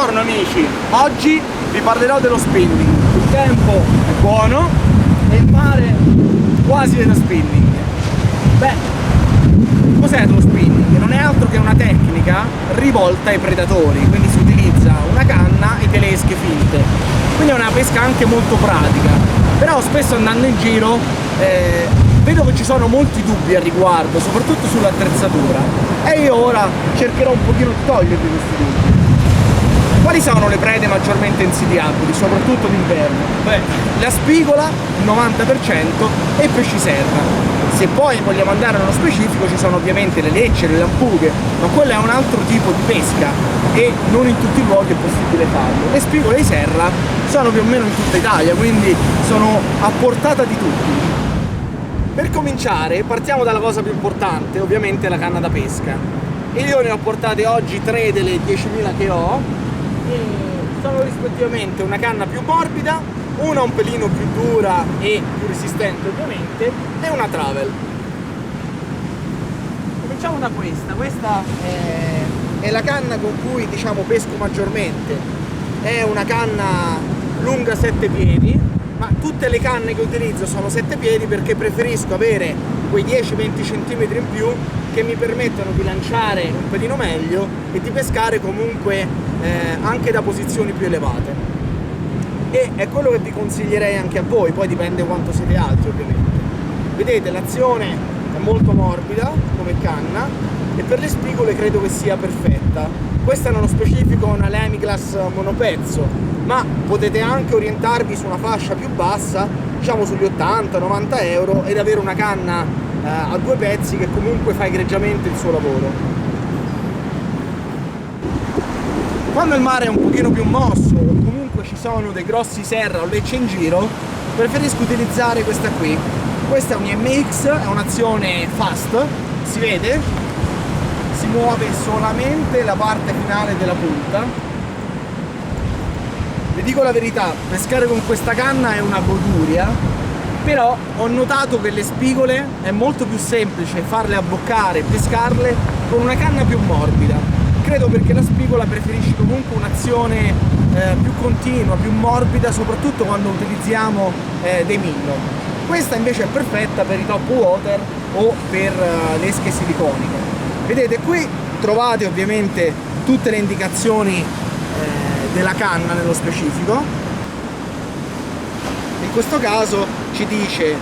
Buongiorno amici, oggi vi parlerò dello spinning. Il tempo è buono e il mare quasi è da spinning. Beh, cos'è lo spinning? Non è altro che una tecnica rivolta ai predatori, quindi si utilizza una canna e delle esche finte. Quindi è una pesca anche molto pratica, però spesso andando in giro vedo che ci sono molti dubbi al riguardo, soprattutto sull'attrezzatura, e io ora cercherò un pochino di togliervi questi dubbi. Quali sono le prede maggiormente insidiabili, soprattutto d'inverno? Beh, la spigola, il 90%, e pesci serra. Se poi vogliamo andare nello specifico ci sono ovviamente le lecce, le lampughe, ma quello è un altro tipo di pesca e non in tutti i luoghi è possibile farlo. Le spigole di serra sono più o meno in tutta Italia, quindi sono a portata di tutti. Per cominciare partiamo dalla cosa più importante, ovviamente la canna da pesca. E io ne ho portate oggi 3 delle 10.000 che ho. E sono rispettivamente una canna più morbida, una un pelino più dura e più resistente ovviamente, e una travel. Cominciamo da questa è la canna con cui diciamo pesco maggiormente. È una canna lunga 7 piedi, ma tutte le canne che utilizzo sono 7 piedi perché preferisco avere quei 10-20 cm in più che mi permettono di lanciare un pelino meglio e di pescare comunque anche da posizioni più elevate. E è quello che vi consiglierei anche a voi, poi dipende quanto siete alti ovviamente. Vedete, l'azione è molto morbida come canna e per le spigole credo che sia perfetta. Questa nello specifico è una Lemiglass monopezzo, ma potete anche orientarvi su una fascia più bassa, diciamo sugli 80-90 euro, ed avere una canna a 2 pezzi che comunque fa egregiamente il suo lavoro. Quando il mare è un pochino più mosso o comunque ci sono dei grossi serra o lecce in giro, preferisco utilizzare questa qui. Questa è un MX, è un'azione fast, si vede? Si muove solamente la parte finale della punta. Vi dico la verità, pescare con questa canna è una goduria, però ho notato che le spigole è molto più semplice farle abboccare e pescarle con una canna più morbida. Credo perché la spigola preferisce comunque un'azione più continua, più morbida, soprattutto quando utilizziamo dei minnow. Questa invece è perfetta per i top water o per le esche siliconiche. Vedete, qui trovate ovviamente tutte le indicazioni della canna nello specifico. In questo caso ci dice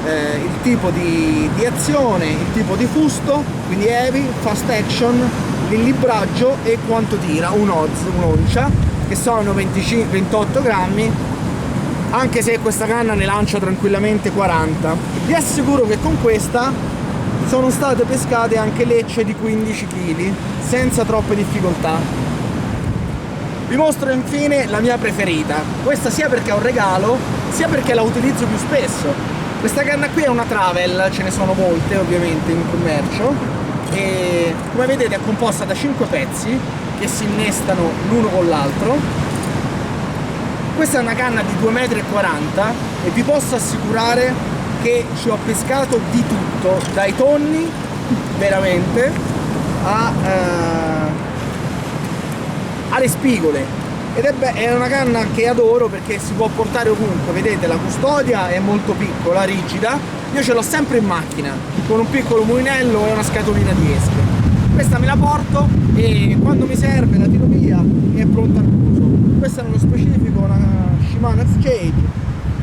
il tipo di azione, il tipo di fusto, quindi heavy, fast action, l'illibraggio e quanto tira, un'oncia, che sono 28 grammi, anche se questa canna ne lancia tranquillamente 40. Vi assicuro che con questa sono state pescate anche lecce di 15 kg senza troppe difficoltà. Vi mostro infine la mia preferita, questa sia perché è un regalo sia perché la utilizzo più spesso. Questa canna qui è una travel, ce ne sono molte ovviamente in commercio, e come vedete è composta da 5 pezzi che si innestano l'uno con l'altro. Questa è una canna di 2,40 m e vi posso assicurare che ci ho pescato di tutto, dai tonni veramente alle spigole, ed è una canna che adoro perché si può portare ovunque. Vedete, la custodia è molto piccola, rigida, io ce l'ho sempre in macchina con un piccolo mulinello e una scatolina di esche. Questa me la porto e quando mi serve la tiro via e è pronta al uso. Questa nello specifico è una Shimano X-Jade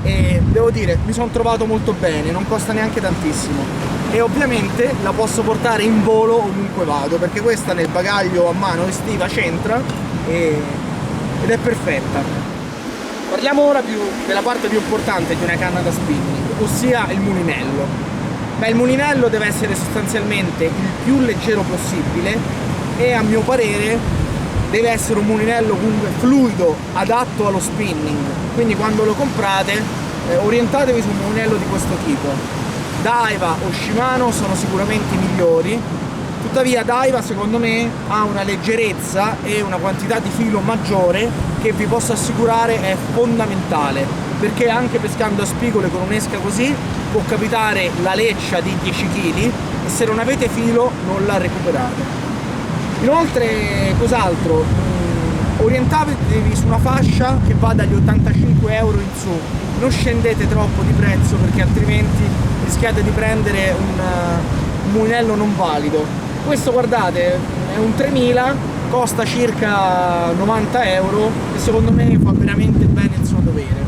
e devo dire mi sono trovato molto bene, non costa neanche tantissimo e ovviamente la posso portare in volo ovunque vado, perché questa nel bagaglio a mano estiva c'entra ed è perfetta. Parliamo ora della parte più importante di una canna da spinning, ossia il mulinello. Beh, il mulinello deve essere sostanzialmente il più leggero possibile e a mio parere deve essere un mulinello comunque fluido, adatto allo spinning. Quindi quando lo comprate orientatevi su un mulinello di questo tipo. Daiwa o Shimano sono sicuramente i migliori, tuttavia Daiwa secondo me ha una leggerezza e una quantità di filo maggiore che vi posso assicurare è fondamentale, perché anche pescando a spigole con un'esca così può capitare la leccia di 10 kg e se non avete filo non la recuperate. Inoltre, cos'altro? orientatevi su una fascia che va dagli 85 euro in su, non scendete troppo di prezzo perché altrimenti rischiate di prendere un mulinello non valido. Questo, guardate, è un 3000, costa circa 90 euro e secondo me fa veramente bene il suo dovere.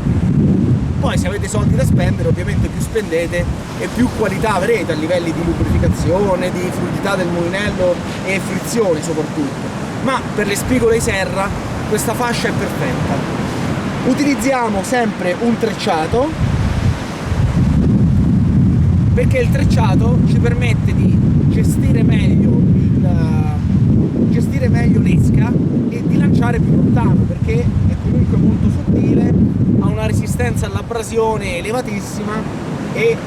Poi se avete soldi da spendere, ovviamente più spendete e più qualità avrete a livelli di lubrificazione, di fluidità del mulinello e frizione soprattutto. Ma per le spigole di serra questa fascia è perfetta. Utilizziamo sempre un trecciato, perché il trecciato ci permette di gestire meglio l'esca e di lanciare più lontano, perché è comunque molto sottile, ha una resistenza all'abrasione elevatissima e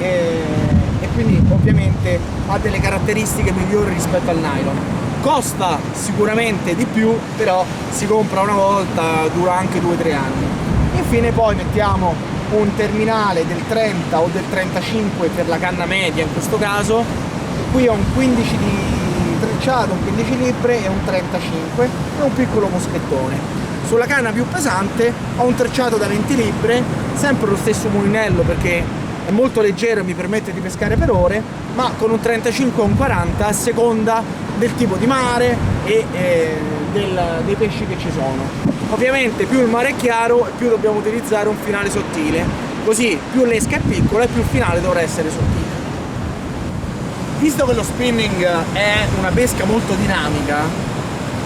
quindi ovviamente ha delle caratteristiche migliori rispetto al nylon. Costa sicuramente di più, però si compra una volta, dura anche 2-3 anni. Infine poi mettiamo un terminale del 30 o del 35 per la canna media in questo caso. Qui ho un 15 di trecciato, un 15 libbre e un 35 e un piccolo moschettone. Sulla canna più pesante ho un trecciato da 20 libbre, sempre lo stesso mulinello perché è molto leggero e mi permette di pescare per ore, ma con un 35 o un 40 a seconda del tipo di mare e dei pesci che ci sono. Ovviamente più il mare è chiaro e più dobbiamo utilizzare un finale sottile, così più l'esca è piccola e più il finale dovrà essere sottile. Visto che lo spinning è una pesca molto dinamica,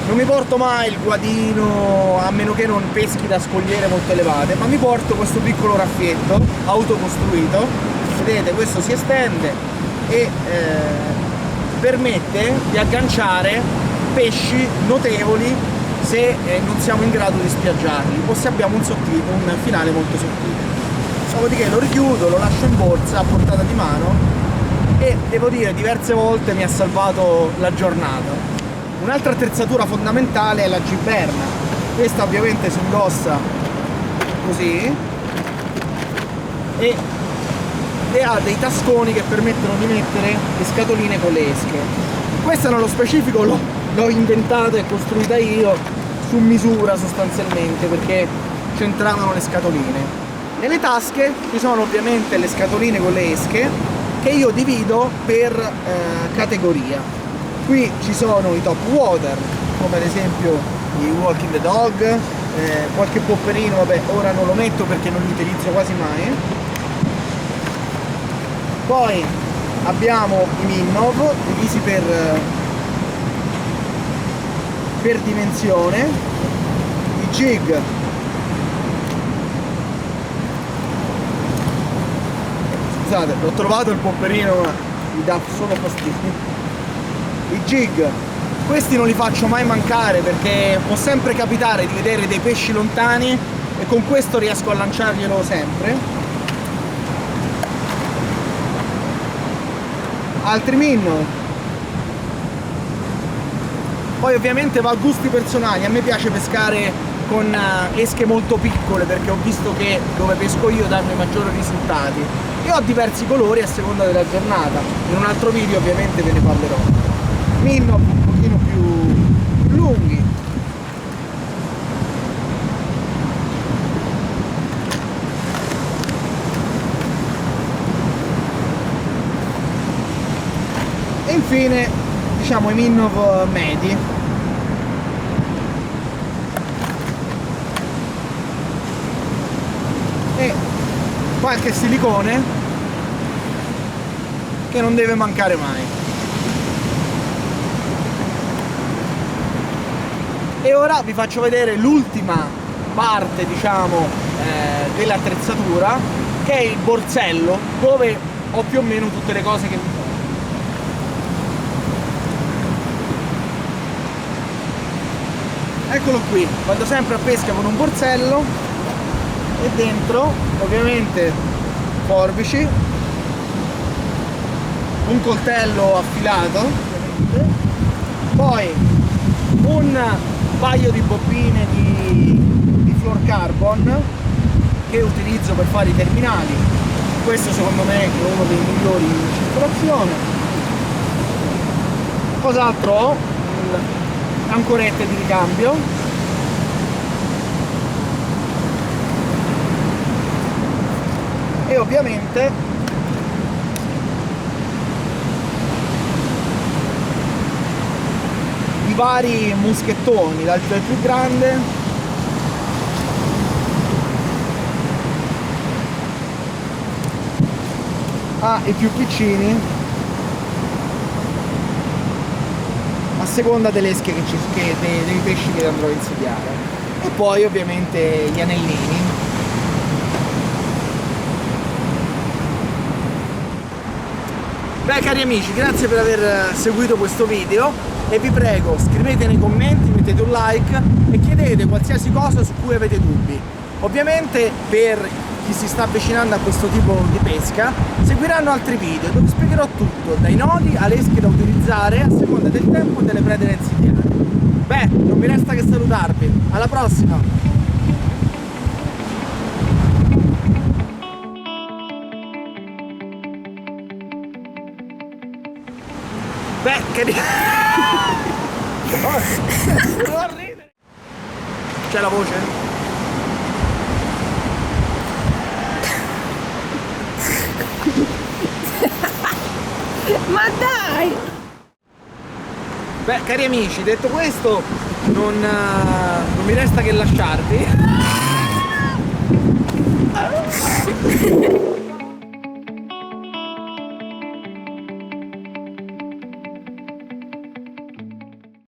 non mi porto mai il guadino, a meno che non peschi da scogliere molto elevate, ma mi porto questo piccolo raffietto autocostruito. Vedete, questo si estende e permette di agganciare pesci notevoli se non siamo in grado di spiaggiarli o se abbiamo un finale molto sottile. Dopodiché lo richiudo, lo lascio in borsa a portata di mano e devo dire diverse volte mi ha salvato la giornata. Un'altra attrezzatura fondamentale è la giberna. Questa ovviamente si indossa così e ha dei tasconi che permettono di mettere le scatoline con le esche. Questa nello specifico l'ho inventata e costruita io su misura sostanzialmente, perché c'entravano le scatoline. Nelle tasche ci sono ovviamente le scatoline con le esche che io divido per categoria. Qui ci sono i top water, come ad esempio i Walking the Dog, qualche popperino, vabbè ora non lo metto perché non li utilizzo quasi mai. Poi abbiamo i Minnov divisi per dimensione, i jig scusate, l'ho trovato il popperino ma mi dà solo fastidio. I jig, questi non li faccio mai mancare perché può sempre capitare di vedere dei pesci lontani e con questo riesco a lanciarglielo sempre. Altri Minnow. Poi ovviamente va a gusti personali, a me piace pescare con esche molto piccole perché ho visto che dove pesco io danno i maggiori risultati. Io ho diversi colori a seconda della giornata, in un altro video ovviamente ve ne parlerò. Minnow un pochino più lunghi. E infine diciamo i Minnow medi. E qualche silicone che non deve mancare mai. E ora vi faccio vedere l'ultima parte, diciamo, dell'attrezzatura, che è il borsello, dove ho più o meno tutte le cose che mi servono. Eccolo qui, vado sempre a pesca con un borsello e dentro ovviamente forbici, un coltello affilato, poi un paio di bobine di fluorocarbon che utilizzo per fare i terminali. Questo secondo me è uno dei migliori in circolazione. Cos'altro ho? Ancorette di ricambio, ovviamente i vari muschettoni, dal più grande ai più piccini, a seconda delle esche dei pesci che andrò a insediare. E poi ovviamente gli anellini. Beh, cari amici, grazie per aver seguito questo video e vi prego, scrivete nei commenti, mettete un like e chiedete qualsiasi cosa su cui avete dubbi. Ovviamente per chi si sta avvicinando a questo tipo di pesca seguiranno altri video dove spiegherò tutto, dai nodi alle esche da utilizzare a seconda del tempo e delle prede da insediare. Beh, non mi resta che salutarvi, alla prossima! Beh, che non ridere! C'è la voce? Ma dai! Beh, cari amici, detto questo, non mi resta che lasciarvi.